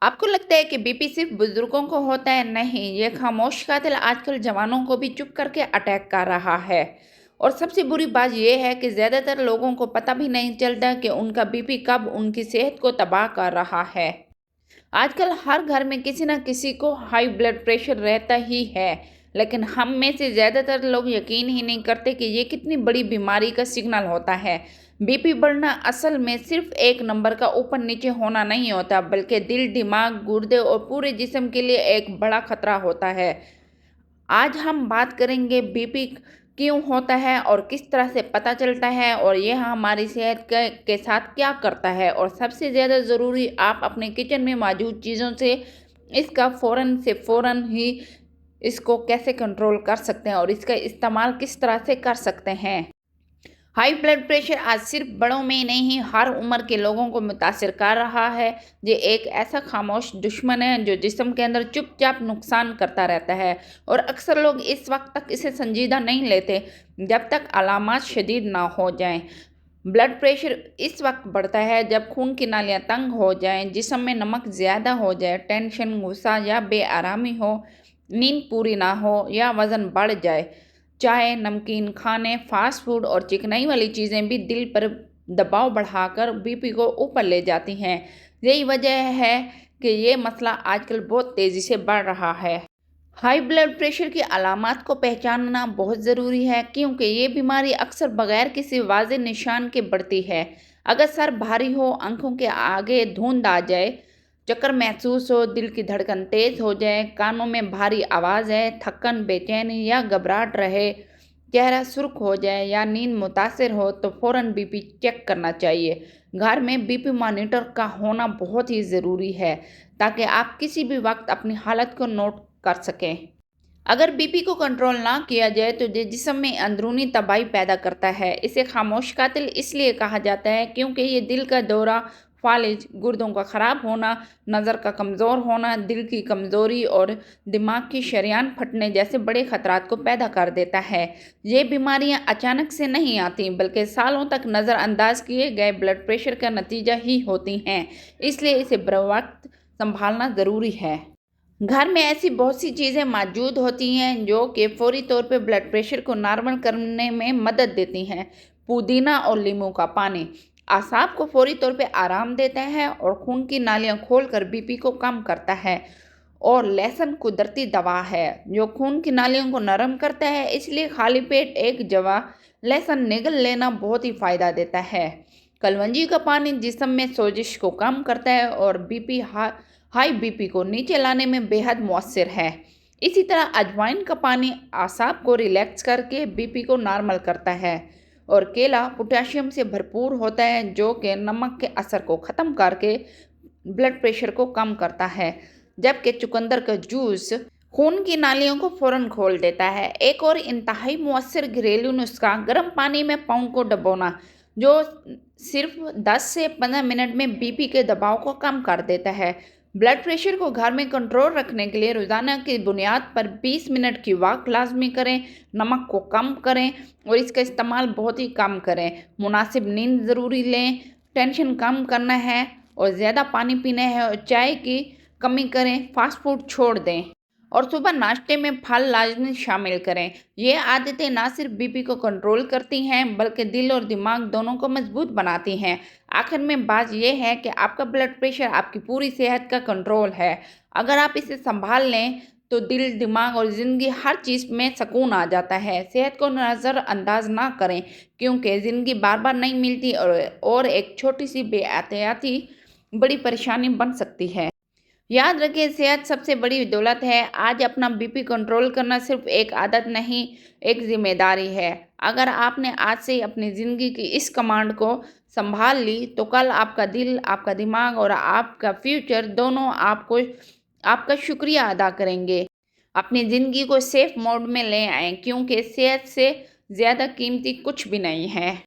आपको लगता है कि बीपी सिर्फ बुजुर्गों को होता है? नहीं, ये खामोश कातिल आजकल जवानों को भी चुप करके अटैक कर रहा है। और सबसे बुरी बात यह है कि ज़्यादातर लोगों को पता भी नहीं चलता कि उनका बीपी कब उनकी सेहत को तबाह कर रहा है। आजकल हर घर में किसी न किसी को हाई ब्लड प्रेशर रहता ही है, लेकिन हम में से ज़्यादातर लोग यकीन ही नहीं करते कि ये कितनी बड़ी बीमारी का सिग्नल होता है। बीपी बढ़ना असल में सिर्फ एक नंबर का ऊपर नीचे होना नहीं होता, बल्कि दिल, दिमाग, गुर्दे और पूरे जिस्म के लिए एक बड़ा खतरा होता है। आज हम बात करेंगे बीपी क्यों होता है और किस तरह से पता चलता है, और यह हमारी सेहत के साथ क्या करता है, और सबसे ज़्यादा ज़रूरी, आप अपने किचन में मौजूद चीज़ों से इसका फ़ौरन से फ़ौरन ही इसको कैसे कंट्रोल कर सकते हैं और इसका इस्तेमाल किस तरह से कर सकते हैं। हाई ब्लड प्रेशर आज सिर्फ बड़ों में ही नहीं, हर उम्र के लोगों को मुतासिर कर रहा है। ये एक ऐसा खामोश दुश्मन है जो जिस्म के अंदर चुपचाप नुकसान करता रहता है, और अक्सर लोग इस वक्त तक इसे संजीदा नहीं लेते जब तक अलामात शदीद ना हो जाएं। ब्लड प्रेशर इस वक्त बढ़ता है जब खून की नालियाँ तंग हो जाएं, जिस्म में नमक ज़्यादा हो जाए, टेंशन, गुस्सा या बेआरामी हो, नींद पूरी ना हो या वज़न बढ़ जाए। चाय, नमकीन खाने, फास्ट फूड और चिकनाई वाली चीज़ें भी दिल पर दबाव बढ़ाकर बीपी को ऊपर ले जाती हैं। यही वजह है कि ये मसला आजकल बहुत तेज़ी से बढ़ रहा है। हाई ब्लड प्रेशर की अलामात को पहचानना बहुत ज़रूरी है, क्योंकि ये बीमारी अक्सर बगैर किसी वाज़ेह निशान के बढ़ती है। अगर सर भारी हो, आंखों के आगे धुंध आ जाए, चक्कर महसूस हो, दिल की धड़कन तेज़ हो जाए, कानों में भारी आवाज़ है, थक्कन, बेचैनी या घबराहट रहे, चेहरा सुर्ख हो जाए या नींद मुतासिर हो, तो फ़ौरन बीपी चेक करना चाहिए। घर में बीपी मॉनिटर का होना बहुत ही ज़रूरी है, ताकि आप किसी भी वक्त अपनी हालत को नोट कर सकें। अगर बीपी को कंट्रोल ना किया जाए तो ये जिस्म में अंदरूनी तबाही पैदा करता है। इसे खामोश कातिल इसलिए कहा जाता है क्योंकि ये दिल का दौरा, फालिज, गुर्दों का ख़राब होना, नज़र का कमज़ोर होना, दिल की कमज़ोरी और दिमाग की शरियान फटने जैसे बड़े ख़तरात को पैदा कर देता है। ये बीमारियां अचानक से नहीं आती, बल्कि सालों तक नज़रअंदाज किए गए ब्लड प्रेशर का नतीजा ही होती हैं। इसलिए इसे बरवक्त संभालना ज़रूरी है। घर में ऐसी बहुत सी चीज़ें मौजूद होती हैं जो कि फौरी तौर पे ब्लड प्रेशर को नॉर्मल करने में मदद देती हैं। पुदीना और नींबू का पानी आसाब को फौरी तौर पे आराम देता है और खून की नालियां खोलकर बीपी को कम करता है। और लहसुन कुदरती दवा है जो खून की नालियों को नरम करता है, इसलिए खाली पेट एक जवा लहसुन निगल लेना बहुत ही फ़ायदा देता है। कलवंजी का पानी जिस्म में सोजिश को कम करता है और हाई बीपी को नीचे लाने में बेहद मौसर है। इसी तरह अजवाइन का पानी आसाब को रिलैक्स करके बीपी को नॉर्मल करता है। और केला पोटेशियम से भरपूर होता है जो कि नमक के असर को ख़त्म करके ब्लड प्रेशर को कम करता है, जबकि चुकंदर का जूस खून की नालियों को फ़ौरन खोल देता है। एक और इंतहाई मुअस्सर घरेलू नुस्खा गर्म पानी में पाँव को डुबोना, जो सिर्फ 10 से 15 मिनट में बीपी के दबाव को कम कर देता है। ब्लड प्रेशर को घर में कंट्रोल रखने के लिए रोज़ाना की बुनियाद पर 20 मिनट की वॉक लाजमी करें, नमक को कम करें और इसका इस्तेमाल बहुत ही कम करें। मुनासिब नींद ज़रूरी लें, टेंशन कम करना है और ज़्यादा पानी पीना है और चाय की कमी करें, फास्ट फूड छोड़ दें और सुबह नाश्ते में फल लाजमी शामिल करें। ये आदतें ना सिर्फ बीपी को कंट्रोल करती हैं, बल्कि दिल और दिमाग दोनों को मजबूत बनाती हैं। आखिर में बात यह है कि आपका ब्लड प्रेशर आपकी पूरी सेहत का कंट्रोल है। अगर आप इसे संभाल लें तो दिल, दिमाग और ज़िंदगी हर चीज़ में सुकून आ जाता है। सेहत को नज़रअंदाज ना करें, क्योंकि ज़िंदगी बार बार नहीं मिलती और एक छोटी सी बेएहतियाती बड़ी परेशानी बन सकती है। याद रखें, सेहत सबसे बड़ी दौलत है। आज अपना बीपी कंट्रोल करना सिर्फ एक आदत नहीं, एक जिम्मेदारी है। अगर आपने आज से अपनी ज़िंदगी की इस कमांड को संभाल ली तो कल आपका दिल, आपका दिमाग और आपका फ्यूचर दोनों आपको आपका शुक्रिया अदा करेंगे। अपनी ज़िंदगी को सेफ मोड में ले आएं, क्योंकि सेहत से ज़्यादा कीमती कुछ भी नहीं है।